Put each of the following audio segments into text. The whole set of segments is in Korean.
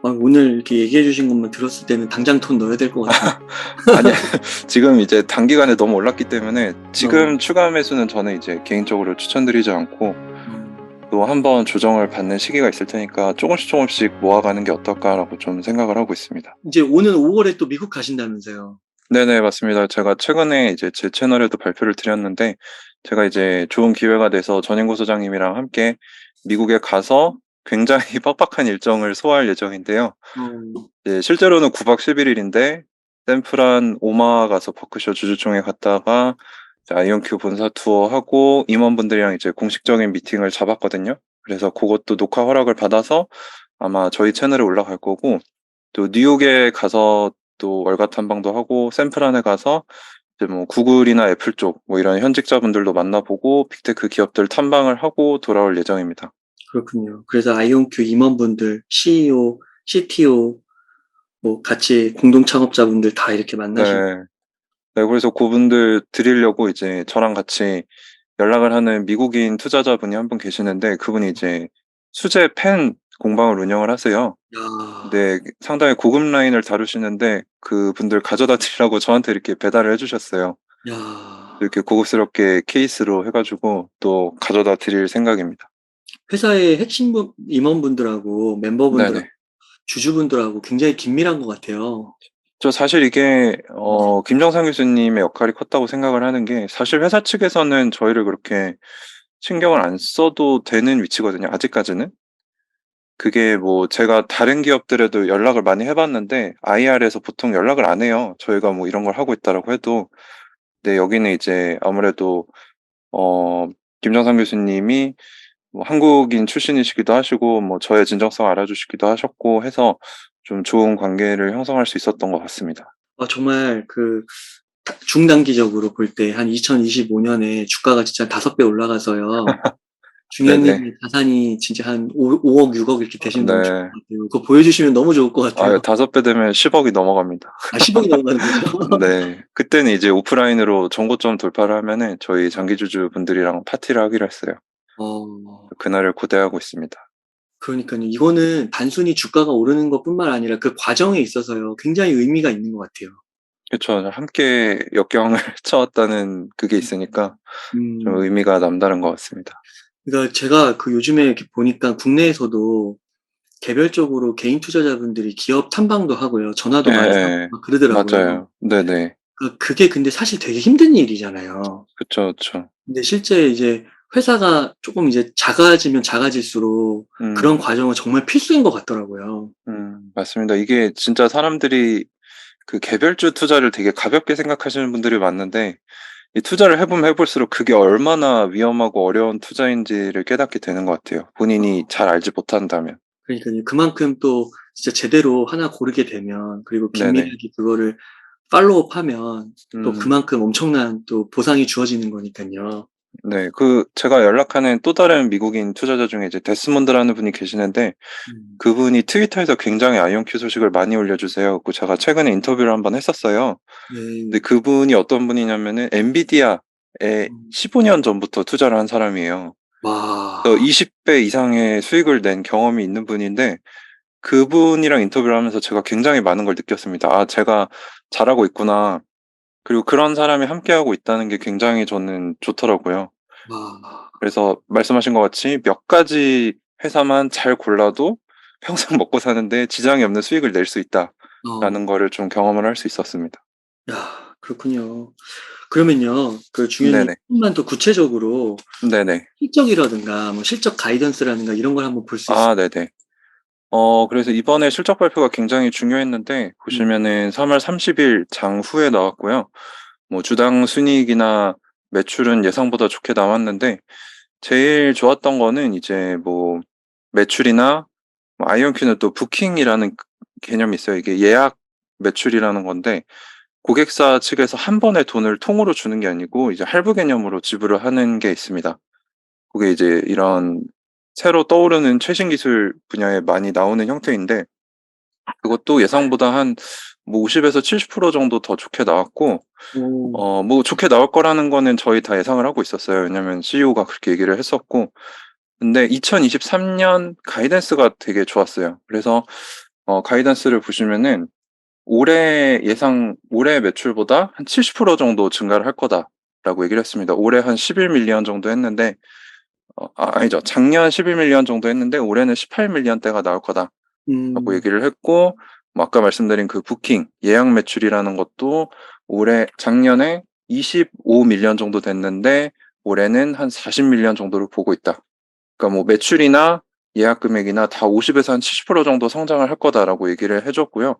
오늘 이렇게 얘기해 주신 것만 들었을 때는 당장 돈 넣어야 될 것 같아요. 아니, 지금 이제 단기간에 너무 올랐기 때문에 어, 지금 추가 매수는 저는 이제 개인적으로 추천드리지 않고 어. 또 한번 조정을 받는 시기가 있을 테니까 조금씩 조금씩 모아가는 게 어떨까라고 좀 생각을 하고 있습니다. 이제 오는 5월에 또 미국 가신다면서요. 네네, 맞습니다. 제가 최근에 이제 제 채널에도 발표를 드렸는데 제가 이제 좋은 기회가 돼서 전인구 소장님이랑 함께 미국에 가서 굉장히 빡빡한 일정을 소화할 예정인데요. 어, 예, 실제로는 9박 11일인데 샌프란 오마하 가서 버크셔 주주총회 갔다가 이제 아이온큐 본사 투어하고 임원분들이랑 이제 공식적인 미팅을 잡았거든요. 그래서 그것도 녹화 허락을 받아서 아마 저희 채널에 올라갈 거고 또 뉴욕에 가서 또 월가 탐방도 하고 샌프란에 가서 이제 뭐 구글이나 애플 쪽 뭐 이런 현직자분들도 만나보고 빅테크 기업들 탐방을 하고 돌아올 예정입니다. 그렇군요. 그래서 아이온큐 임원분들, CEO, CTO, 뭐 같이 공동 창업자분들 다 이렇게 만나시고. 네. 네, 그래서 그분들 드리려고 이제 저랑 같이 연락을 하는 미국인 투자자분이 한 분 계시는데 그분이 이제 수제 펜 공방을 운영을 하세요. 야, 근데 상당히 고급 라인을 다루시는데 그분들 가져다 드리라고 저한테 이렇게 배달을 해주셨어요. 야. 이렇게 고급스럽게 케이스로 해가지고 또 가져다 드릴 생각입니다. 회사의 핵심 임원분들하고 멤버분들, 네네. 주주분들하고 굉장히 긴밀한 것 같아요. 저 사실 이게 음, 김정상 교수님의 역할이 컸다고 생각을 하는 게 사실 회사 측에서는 저희를 그렇게 신경을 안 써도 되는 위치거든요. 아직까지는. 그게 뭐 제가 다른 기업들에도 연락을 많이 해봤는데 IR에서 보통 연락을 안 해요. 저희가 뭐 이런 걸 하고 있다라고 해도. 근데 여기는 이제 아무래도 어 김정삼 교수님이 뭐 한국인 출신이시기도 하시고 뭐 저의 진정성 알아주시기도 하셨고 해서 좀 좋은 관계를 형성할 수 있었던 것 같습니다. 정말 그 중단기적으로 볼 때 한 2025년에 주가가 진짜 5배 올라가서요. 네네. 중현님의 자산이 진짜 한 5억, 6억 이렇게 되시면 너무 좋을 것 네. 같아요. 그거 보여주시면 너무 좋을 것 같아요. 아, 5배 되면 10억이 넘어갑니다. 10억이 넘어가는 거죠. 네. 그때는 이제 오프라인으로 정고점 돌파를 하면은 저희 장기주주 분들이랑 파티를 하기로 했어요. 어, 그날을 고대하고 있습니다. 그러니까요. 이거는 단순히 주가가 오르는 것뿐만 아니라 그 과정에 있어서요. 굉장히 의미가 있는 것 같아요. 그쵸. 함께 역경을 쳐왔다는 그게 있으니까 좀 음, 의미가 남다른 것 같습니다. 그러니까 제가 그 요즘에 이렇게 보니까 국내에서도 개별적으로 개인 투자자분들이 기업 탐방도 하고요. 전화도 예, 많이 하고 예. 막 그러더라고요. 맞아요. 네네. 그게 근데 사실 되게 힘든 일이잖아요. 그쵸, 그쵸. 근데 실제 이제 회사가 조금 이제 작아지면 작아질수록 그런 음, 과정은 정말 필수인 것 같더라고요. 맞습니다. 이게 진짜 사람들이 그 개별주 투자를 되게 가볍게 생각하시는 분들이 많은데, 이 투자를 해보면 해볼수록 그게 얼마나 위험하고 어려운 투자인지를 깨닫게 되는 것 같아요. 본인이 잘 알지 못한다면. 그러니까 그만큼 또 진짜 제대로 하나 고르게 되면 그리고 네네. 긴밀하게 그거를 팔로우하면 또 음, 그만큼 엄청난 또 보상이 주어지는 거니까요. 네. 그, 제가 연락하는 또 다른 미국인 투자자 중에 이제 데스몬드라는 분이 계시는데, 음, 그분이 트위터에서 굉장히 아이온큐 소식을 많이 올려주세요. 그 제가 최근에 인터뷰를 한번 했었어요. 네. 근데 그분이 어떤 분이냐면은 엔비디아에 음, 15년 전부터 투자를 한 사람이에요. 그래서 와, 20배 이상의 수익을 낸 경험이 있는 분인데 그분이랑 인터뷰를 하면서 제가 굉장히 많은 걸 느꼈습니다. 아, 제가 잘하고 있구나. 그리고 그런 사람이 함께하고 있다는 게 굉장히 저는 좋더라고요. 와, 그래서 말씀하신 것 같이 몇 가지 회사만 잘 골라도 평생 먹고 사는데 지장이 없는 수익을 낼 수 어, 있다라는 거를 좀 경험을 할 수 있었습니다. 야, 그렇군요. 그러면요, 그 중현님 네네. 조금만 더 구체적으로 네네. 실적이라든가 뭐 실적 가이던스라든가 이런 걸 한번 볼 수 있어요. 아, 네네. 그래서 이번에 실적 발표가 굉장히 중요했는데, 음, 보시면은 3월 30일 장 후에 나왔고요. 뭐, 주당 순이익이나 매출은 예상보다 좋게 나왔는데, 제일 좋았던 거는 이제 뭐, 매출이나, 뭐 아이온큐는 또 부킹이라는 개념이 있어요. 이게 예약 매출이라는 건데, 고객사 측에서 한 번에 돈을 통으로 주는 게 아니고, 이제 할부 개념으로 지불을 하는 게 있습니다. 그게 이제 이런 새로 떠오르는 최신 기술 분야에 많이 나오는 형태인데, 그것도 예상보다 한 뭐 50에서 70% 정도 더 좋게 나왔고, 오, 뭐 좋게 나올 거라는 거는 저희 다 예상을 하고 있었어요. 왜냐면 CEO가 그렇게 얘기를 했었고, 근데 2023년 가이던스가 되게 좋았어요. 그래서 가이던스를 보시면은 올해 매출보다 한 70% 정도 증가를 할 거다라고 얘기를 했습니다. 올해 한 11밀리언 정도 했는데, 아니죠. 작년 11밀리언 정도 했는데, 올해는 18밀리언대가 나올 거다라고 음, 얘기를 했고, 뭐 아까 말씀드린 그 부킹, 예약 매출이라는 것도 작년에 25밀리언 정도 됐는데, 올해는 한 40밀리언 정도를 보고 있다. 그러니까 뭐 매출이나 예약 금액이나 다 50에서 한 70% 정도 성장을 할 거다라고 얘기를 해줬고요.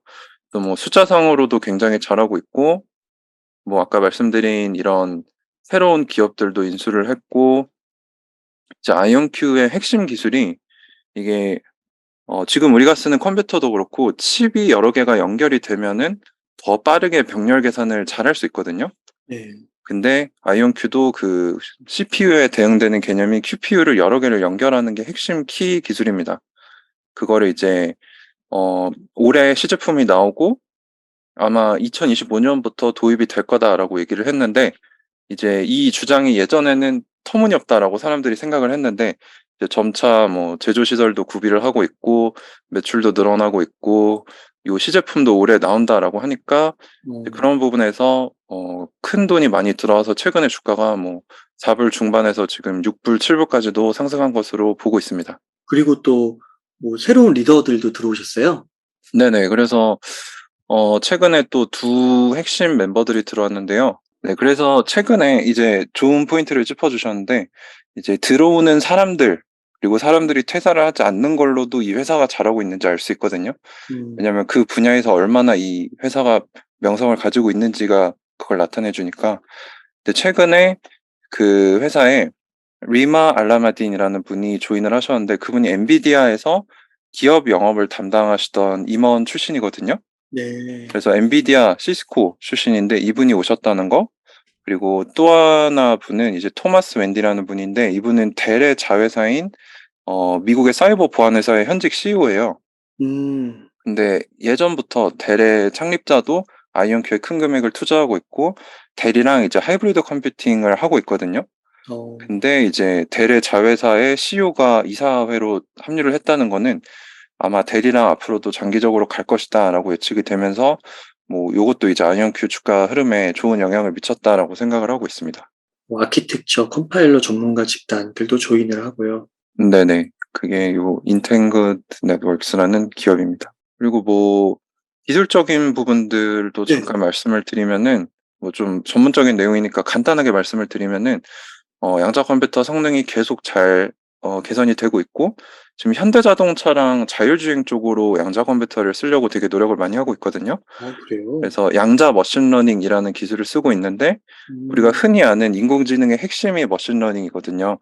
또 뭐 숫자상으로도 굉장히 잘하고 있고, 뭐 아까 말씀드린 이런 새로운 기업들도 인수를 했고, 이제 아이온큐의 핵심 기술이 이게 지금 우리가 쓰는 컴퓨터도 그렇고 칩이 여러 개가 연결이 되면은 더 빠르게 병렬 계산을 잘할 수 있거든요. 네. 근데 아이온큐도 그 CPU에 대응되는 개념이 QPU를 여러 개를 연결하는 게 핵심 키 기술입니다. 그거를 이제 올해 시제품이 나오고 아마 2025년부터 도입이 될 거다라고 얘기를 했는데, 이제 이 주장이 예전에는 터무니없다라고 사람들이 생각을 했는데, 이제 점차 뭐 제조 시설도 구비를 하고 있고, 매출도 늘어나고 있고, 요 시제품도 올해 나온다라고 하니까, 이제 어, 그런 부분에서 큰 돈이 많이 들어와서 최근에 주가가 뭐 4불 중반에서 지금 6불, 7불까지도 상승한 것으로 보고 있습니다. 그리고 또, 뭐, 새로운 리더들도 들어오셨어요? 네네. 그래서 최근에 또 두 핵심 멤버들이 들어왔는데요. 네, 그래서 최근에 이제 좋은 포인트를 짚어주셨는데, 이제 들어오는 사람들, 그리고 사람들이 퇴사를 하지 않는 걸로도 이 회사가 잘하고 있는지 알 수 있거든요. 음, 왜냐하면 그 분야에서 얼마나 이 회사가 명성을 가지고 있는지가 그걸 나타내 주니까. 근데 최근에 그 회사에 리마 알라마딘이라는 분이 조인을 하셨는데, 그분이 엔비디아에서 기업 영업을 담당하시던 임원 출신이거든요. 네. 그래서 엔비디아, 시스코 출신인데 이분이 오셨다는 거. 그리고 또 하나 분은 이제 토마스 웬디라는 분인데, 이분은 델의 자회사인 미국의 사이버 보안 회사의 현직 CEO예요. 음, 근데 예전부터 델의 창립자도 아이온큐에 큰 금액을 투자하고 있고, 델이랑 이제 하이브리드 컴퓨팅을 하고 있거든요. 어, 근데 이제 델의 자회사의 CEO가 이사회로 합류를 했다는 거는 아마 델이랑 앞으로도 장기적으로 갈 것이다라고 예측이 되면서, 뭐 요것도 이제 아이언큐 주가 흐름에 좋은 영향을 미쳤다라고 생각을 하고 있습니다. 뭐 아키텍처, 컴파일러 전문가 집단들도 조인을 하고요. 네네. 그게 요 인텐그 네트워크스라는 기업입니다. 그리고 뭐 기술적인 부분들도 네. 잠깐 말씀을 드리면은, 뭐 좀 전문적인 내용이니까 간단하게 말씀을 드리면은, 양자 컴퓨터 성능이 계속 잘 개선이 되고 있고, 지금 현대자동차랑 자율주행 쪽으로 양자 컴퓨터를 쓰려고 되게 노력을 많이 하고 있거든요. 그래요? 그래서 양자 머신러닝이라는 기술을 쓰고 있는데, 우리가 음, 흔히 아는 인공지능의 핵심이 머신러닝이거든요.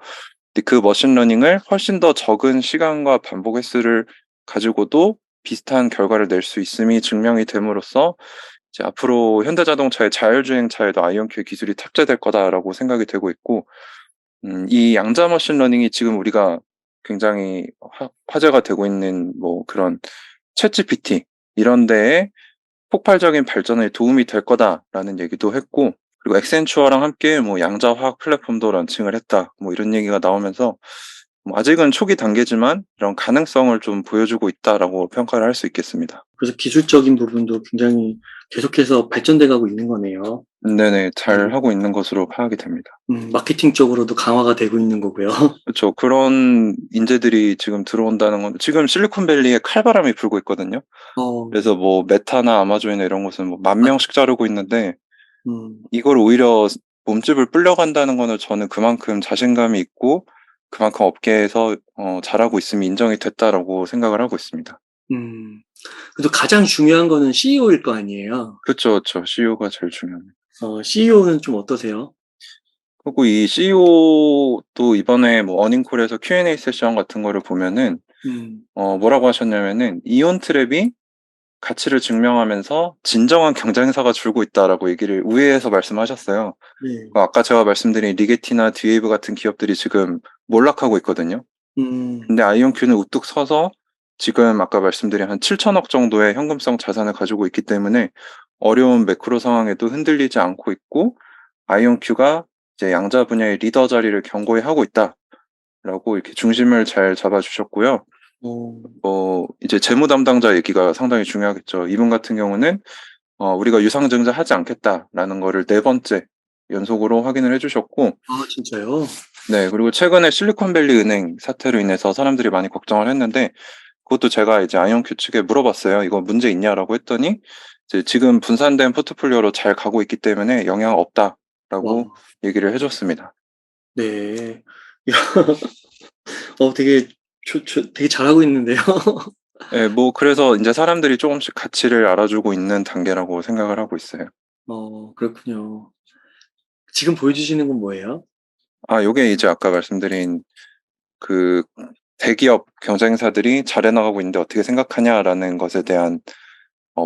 근데 그 머신러닝을 훨씬 더 적은 시간과 반복 횟수를 가지고도 비슷한 결과를 낼 수 있음이 증명이 됨으로써, 이제 앞으로 현대자동차의 자율주행차에도 아이온큐의 기술이 탑재될 거다라고 생각이 되고 있고, 이 양자 머신러닝이 지금 우리가 굉장히 화제가 되고 있는 뭐 그런 챗GPT 이런 데에 폭발적인 발전에 도움이 될 거다라는 얘기도 했고, 그리고 엑센추어랑 함께 뭐 양자화학 플랫폼도 런칭을 했다. 뭐 이런 얘기가 나오면서, 뭐 아직은 초기 단계지만 이런 가능성을 좀 보여주고 있다라고 평가를 할 수 있겠습니다. 그래서 기술적인 부분도 굉장히 계속해서 발전돼 가고 있는 거네요. 네네, 잘 음, 하고 있는 것으로 파악이 됩니다. 마케팅 쪽으로도 강화가 되고 있는 거고요. 그렇죠. 그런 인재들이 지금 들어온다는 건, 지금 실리콘밸리에 칼바람이 불고 있거든요. 어, 그래서 뭐 메타나 아마존이나 이런 곳은 뭐 만 아, 명씩 자르고 있는데, 음, 이걸 오히려 몸집을 불려간다는 거는 저는 그만큼 자신감이 있고 그만큼 업계에서 잘하고 있음이 인정이 됐다라고 생각을 하고 있습니다. 음. 그래도 가장 중요한 거는 CEO일 거 아니에요. 그렇죠, 그렇죠. CEO가 제일 중요합니다. CEO는 좀 어떠세요? 그리고 이 CEO도 이번에 뭐 어닝콜에서 Q&A 세션 같은 거를 보면은 음, 뭐라고 하셨냐면은, 이온 트랩이 가치를 증명하면서 진정한 경쟁사가 줄고 있다라고 얘기를 우회해서 말씀하셨어요. 네. 아까 제가 말씀드린 리게티나 디웨이브 같은 기업들이 지금 몰락하고 있거든요. 음, 근데 아이온큐는 우뚝 서서 지금 아까 말씀드린 한 7천억 정도의 현금성 자산을 가지고 있기 때문에 어려운 매크로 상황에도 흔들리지 않고 있고, 아이온큐가 이제 양자 분야의 리더 자리를 견고히 하고 있다라고 이렇게 중심을 잘 잡아주셨고요. 어, 이제 재무 담당자 얘기가 상당히 중요하겠죠. 이분 같은 경우는 우리가 유상증자 하지 않겠다라는 거를 네 번째 연속으로 확인을 해주셨고, 아, 진짜요? 네, 그리고 최근에 실리콘밸리 은행 사태로 인해서 사람들이 많이 걱정을 했는데, 그것도 제가 이제 아이언큐 측에 물어봤어요. 이거 문제 있냐라고 했더니, 이제 지금 분산된 포트폴리오로 잘 가고 있기 때문에 영향 와, 없다라고 얘기를 해줬습니다. 네. 야, 되게, 되게 잘하고 있는데요? 네, 뭐, 그래서 이제 사람들이 조금씩 가치를 알아주고 있는 단계라고 생각을 하고 있어요. 그렇군요. 지금 보여주시는 건 뭐예요? 요게 이제 아까 말씀드린 그 대기업 경쟁사들이 잘해 나가고 있는데 어떻게 생각하냐라는 것에 대한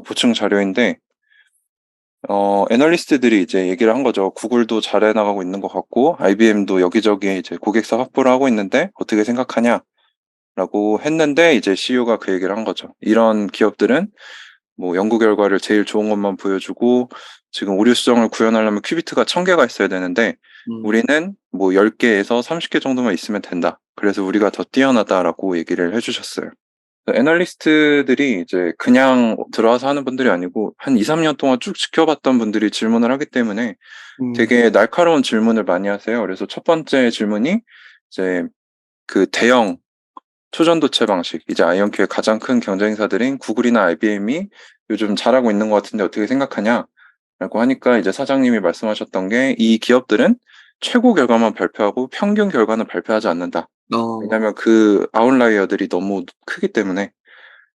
보충 자료인데, 애널리스트들이 이제 얘기를 한 거죠. 구글도 잘해 나가고 있는 것 같고, IBM도 여기저기 이제 고객사 확보를 하고 있는데 어떻게 생각하냐라고 했는데, 이제 CEO가 그 얘기를 한 거죠. 이런 기업들은 뭐 연구 결과를 제일 좋은 것만 보여주고, 지금 오류 수정을 구현하려면 큐비트가 1000개가 있어야 되는데 음, 우리는 뭐 10개에서 30개 정도만 있으면 된다. 그래서 우리가 더 뛰어나다라고 얘기를 해주셨어요. 애널리스트들이 이제 그냥 들어와서 하는 분들이 아니고 한 2, 3년 동안 쭉 지켜봤던 분들이 질문을 하기 때문에 음, 되게 날카로운 질문을 많이 하세요. 그래서 첫 번째 질문이 이제 그 대형 초전도체 방식, 이제 아이언큐의 가장 큰 경쟁사들인 구글이나 IBM이 요즘 잘하고 있는 것 같은데 어떻게 생각하냐? 라고 하니까 이제 사장님이 말씀하셨던 게 이 기업들은 최고 결과만 발표하고 평균 결과는 발표하지 않는다. 어, 왜냐하면 그 아웃라이어들이 너무 크기 때문에.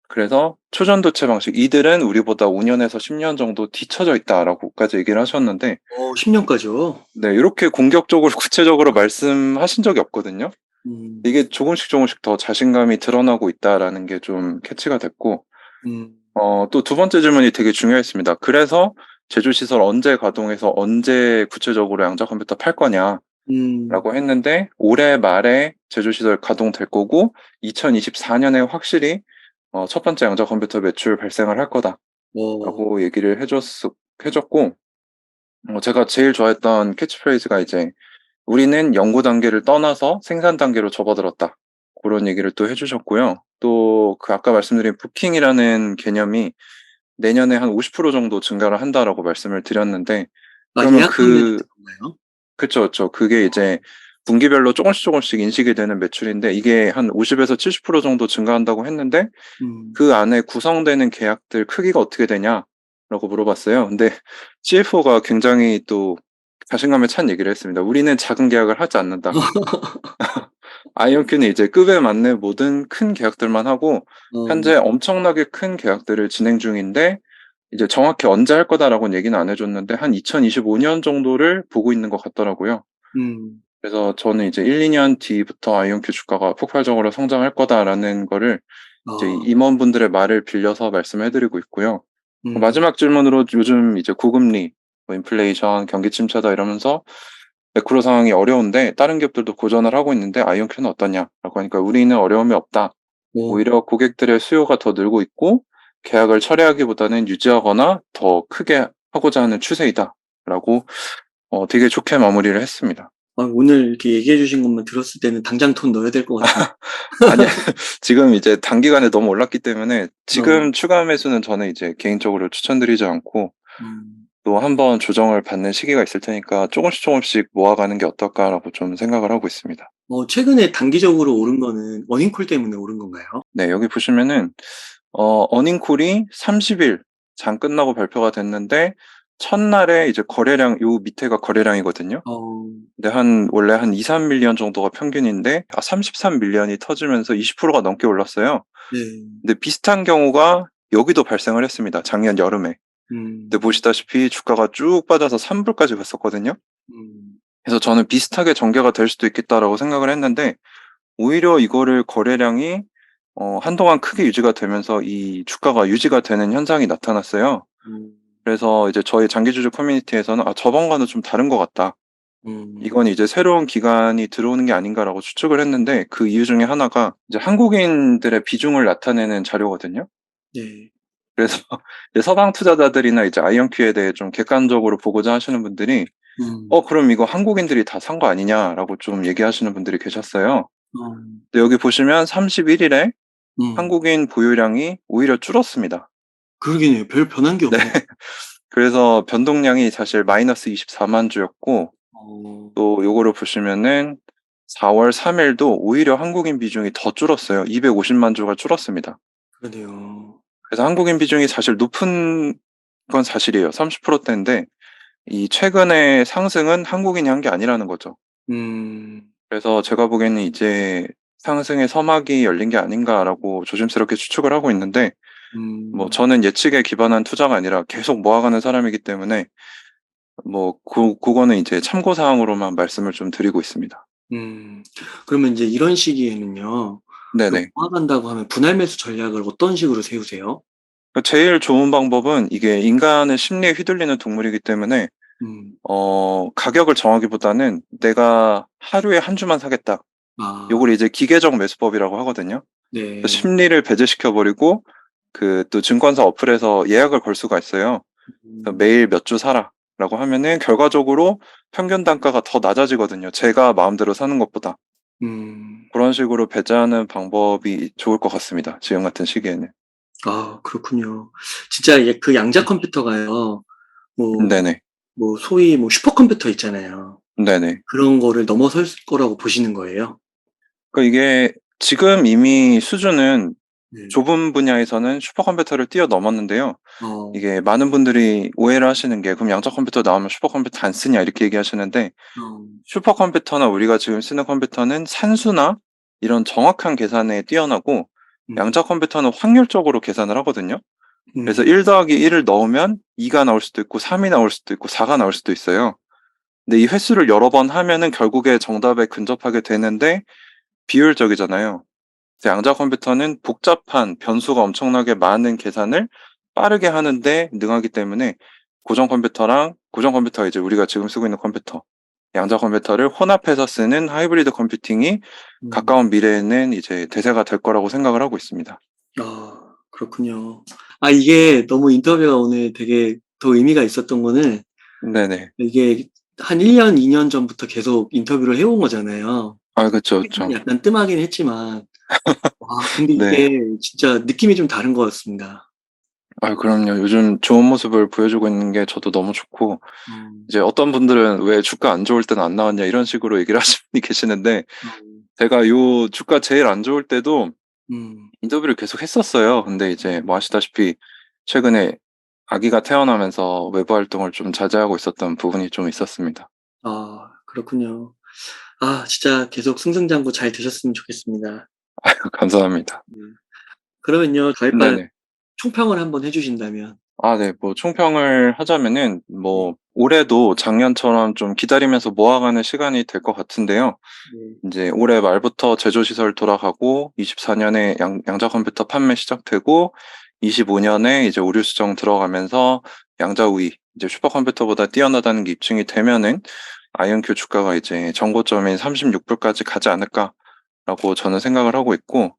그래서 초전도체 방식, 이들은 우리보다 5년에서 10년 정도 뒤처져 있다라고까지 얘기를 하셨는데, 10년까지요? 네, 이렇게 공격적으로 구체적으로 말씀하신 적이 없거든요. 음, 이게 조금씩 조금씩 더 자신감이 드러나고 있다라는 게 좀 캐치가 됐고, 음, 또 두 번째 질문이 되게 중요했습니다. 그래서 제조시설 언제 가동해서 언제 구체적으로 양자 컴퓨터 팔 거냐라고 음, 했는데, 올해 말에 제조시설 가동될 거고 2024년에 확실히 첫 번째 양자 컴퓨터 매출 발생을 할 어, 거다라고 얘기를 해줬고, 제가 제일 좋아했던 캐치프레이즈가 이제 우리는 연구 단계를 떠나서 생산 단계로 접어들었다. 그런 얘기를 또 해주셨고요. 또 그 아까 말씀드린 부킹이라는 개념이 내년에 한 50% 정도 증가를 한다라고 말씀을 드렸는데, 그러면 예약 판매는 건가요? 그쵸, 그쵸. 그게 이제 분기별로 조금씩 조금씩 인식이 되는 매출인데, 이게 한 50에서 70% 정도 증가한다고 했는데, 음, 그 안에 구성되는 계약들 크기가 어떻게 되냐라고 물어봤어요. 근데 CFO가 굉장히 또 자신감에 찬 얘기를 했습니다. 우리는 작은 계약을 하지 않는다. 아이언큐는 이제 급에 맞는 모든 큰 계약들만 하고, 어, 현재 엄청나게 큰 계약들을 진행 중인데, 이제 정확히 언제 할 거다라고는 얘기는 안 해줬는데, 한 2025년 정도를 보고 있는 것 같더라고요. 음, 그래서 저는 이제 1, 2년 뒤부터 아이언큐 주가가 폭발적으로 성장할 거다라는 거를 이제 아, 임원분들의 말을 빌려서 말씀해드리고 있고요. 음, 마지막 질문으로 요즘 이제 고금리, 뭐 인플레이션, 경기 침체다 이러면서 매크로 상황이 어려운데 다른 기업들도 고전을 하고 있는데 아이언큐는 어떠냐라고 하니까 우리는 어려움이 없다. 오, 오히려 고객들의 수요가 더 늘고 있고 계약을 철회하기보다는 유지하거나 더 크게 하고자 하는 추세이다라고 되게 좋게 마무리를 했습니다. 오늘 이렇게 얘기해 주신 것만 들었을 때는 당장 돈 넣어야 될 것 같은데. 아니, 지금 이제 단기간에 너무 올랐기 때문에 어, 지금 추가 매수는 저는 이제 개인적으로 추천드리지 않고 음, 또 한번 조정을 받는 시기가 있을 테니까 조금씩 조금씩 모아가는 게 어떨까라고 좀 생각을 하고 있습니다. 최근에 단기적으로 오른 거는 워닝콜 때문에 오른 건가요? 네, 여기 보시면은 어닝콜이 30일 장 끝나고 발표가 됐는데 첫날에 이제 거래량 요 밑에가 거래량이거든요. 어, 근데 원래 한 2, 3밀리언 정도가 평균인데 33밀리언이 터지면서 20%가 넘게 올랐어요. 네, 근데 비슷한 경우가 여기도 발생을 했습니다. 작년 여름에. 근데 음, 보시다시피 주가가 쭉 빠져서 3불까지 갔었거든요. 음, 그래서 저는 비슷하게 전개가 될 수도 있겠다라고 생각을 했는데 오히려 이거를 거래량이 한동안 크게 유지가 되면서 이 주가가 유지가 되는 현상이 나타났어요. 음, 그래서 이제 저희 장기주주 커뮤니티에서는 저번과는 좀 다른 것 같다. 이건 음, 이제 새로운 기관이 들어오는 게 아닌가라고 추측을 했는데 그 이유 중에 하나가 이제 한국인들의 비중을 나타내는 자료거든요. 네, 그래서 이제 서방 투자자들이나 이제 아이언큐에 대해 좀 객관적으로 보고자 하시는 분들이 음, 그럼 이거 한국인들이 다 산 거 아니냐라고 좀 얘기하시는 분들이 계셨어요. 어, 근데 여기 보시면 31일에 한국인 보유량이 오히려 줄었습니다. 그러게요. 별 변한 게 네. 없네요. 그래서 변동량이 사실 마이너스 24만 주였고, 어, 또 요거를 보시면은 4월 3일도 오히려 한국인 비중이 더 줄었어요. 250만 주가 줄었습니다. 그러네요. 그래서 한국인 비중이 사실 높은 건 사실이에요. 30%대인데 이 최근의 상승은 한국인이 한 게 아니라는 거죠. 음, 그래서 제가 보기에는 이제 상승의 서막이 열린 게 아닌가라고 조심스럽게 추측을 하고 있는데, 뭐 저는 예측에 기반한 투자가 아니라 계속 모아가는 사람이기 때문에 뭐 그거는 이제 참고 사항으로만 말씀을 좀 드리고 있습니다. 음. 그러면 이제 이런 시기에는요, 그 네네. 모아간다고 하면 분할 매수 전략을 어떤 식으로 세우세요? 제일 좋은 방법은 이게 인간은 심리에 휘둘리는 동물이기 때문에 음, 가격을 정하기보다는 내가 하루에 한 주만 사겠다. 아, 요걸 이제 기계적 매수법이라고 하거든요. 그래서 네. 심리를 배제시켜 버리고 그 또 증권사 어플에서 예약을 걸 수가 있어요. 그래서 음, 매일 몇 주 사라라고 하면은 결과적으로 평균 단가가 더 낮아지거든요. 제가 마음대로 사는 것보다. 음, 그런 식으로 배제하는 방법이 좋을 것 같습니다. 지금 같은 시기에는. 그렇군요. 진짜 그 양자 컴퓨터가요, 뭐, 네네. 소위 슈퍼컴퓨터 있잖아요. 네네. 그런 거를 넘어설 거라고 보시는 거예요? 그러니까 이게 지금 이미 수준은 네. 좁은 분야에서는 슈퍼컴퓨터를 뛰어넘었는데요. 어, 이게 많은 분들이 오해를 하시는 게 그럼 양자 컴퓨터 나오면 슈퍼컴퓨터 안 쓰냐 이렇게 얘기하시는데, 어, 슈퍼컴퓨터나 우리가 지금 쓰는 컴퓨터는 산수나 이런 정확한 계산에 뛰어나고, 음, 양자 컴퓨터는 확률적으로 계산을 하거든요. 그래서 음, 1 더하기 1을 넣으면 2가 나올 수도 있고 3이 나올 수도 있고 4가 나올 수도 있어요. 근데 이 횟수를 여러 번 하면은 결국에 정답에 근접하게 되는데 비효율적이잖아요. 그래서 양자 컴퓨터는 복잡한 변수가 엄청나게 많은 계산을 빠르게 하는데 능하기 때문에 고정 컴퓨터 이제 우리가 지금 쓰고 있는 컴퓨터, 양자 컴퓨터를 혼합해서 쓰는 하이브리드 컴퓨팅이 음. 가까운 미래에는 이제 대세가 될 거라고 생각을 하고 있습니다. 그렇군요. 이게 너무 인터뷰가 오늘 되게 더 의미가 있었던 거는 네네. 이게 한 1년, 2년 전부터 계속 인터뷰를 해온 거잖아요. 아, 그쵸, 최근에 그쵸. 약간 뜸하긴 했지만, 근데 네. 이게 진짜 느낌이 좀 다른 것 같습니다. 아, 그럼요. 요즘 좋은 모습을 보여주고 있는 게 저도 너무 좋고, 음, 이제 어떤 분들은 왜 주가 안 좋을 때는 안 나왔냐 이런 식으로 얘기를 하시는 분이 계시는데, 음, 제가 요 주가 제일 안 좋을 때도 음, 인터뷰를 계속 했었어요. 근데 이제 뭐 아시다시피 최근에 아기가 태어나면서 외부 활동을 좀 자제하고 있었던 부분이 좀 있었습니다. 그렇군요. 진짜 계속 승승장구 잘 되셨으면 좋겠습니다. 감사합니다. 음. 그러면요, 가을바람 네네. 총평을 한번 해주신다면. 아, 네. 뭐 총평을 하자면은 네, 뭐 올해도 작년처럼 좀 기다리면서 모아가는 시간이 될 것 같은데요. 네, 이제 올해 말부터 제조시설 돌아가고 24년에 양자 컴퓨터 판매 시작되고 25년에 이제 오류 수정 들어가면서 양자 우위, 이제 슈퍼컴퓨터보다 뛰어나다는 게 입증이 되면은 아이언큐 주가가 이제 전고점인 36불까지 가지 않을까라고 저는 생각을 하고 있고,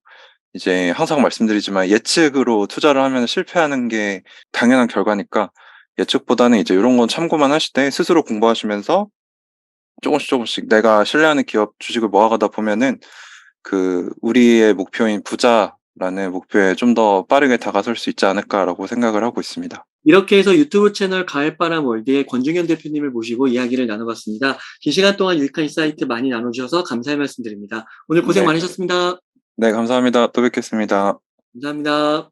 이제 항상 말씀드리지만 예측으로 투자를 하면 실패하는 게 당연한 결과니까 예측보다는 이제 이런 건 참고만 하시되 스스로 공부하시면서 조금씩 내가 신뢰하는 기업 주식을 모아가다 보면은 그 우리의 목표인 부자라는 목표에 좀 더 빠르게 다가설 수 있지 않을까라고 생각을 하고 있습니다. 이렇게 해서 유튜브 채널 가을바람 월드의 권중현 대표님을 모시고 이야기를 나눠봤습니다. 긴 시간 동안 유익한 인사이트 많이 나눠주셔서 감사의 말씀드립니다. 오늘 고생 네. 많으셨습니다. 네, 감사합니다. 또 뵙겠습니다. 감사합니다.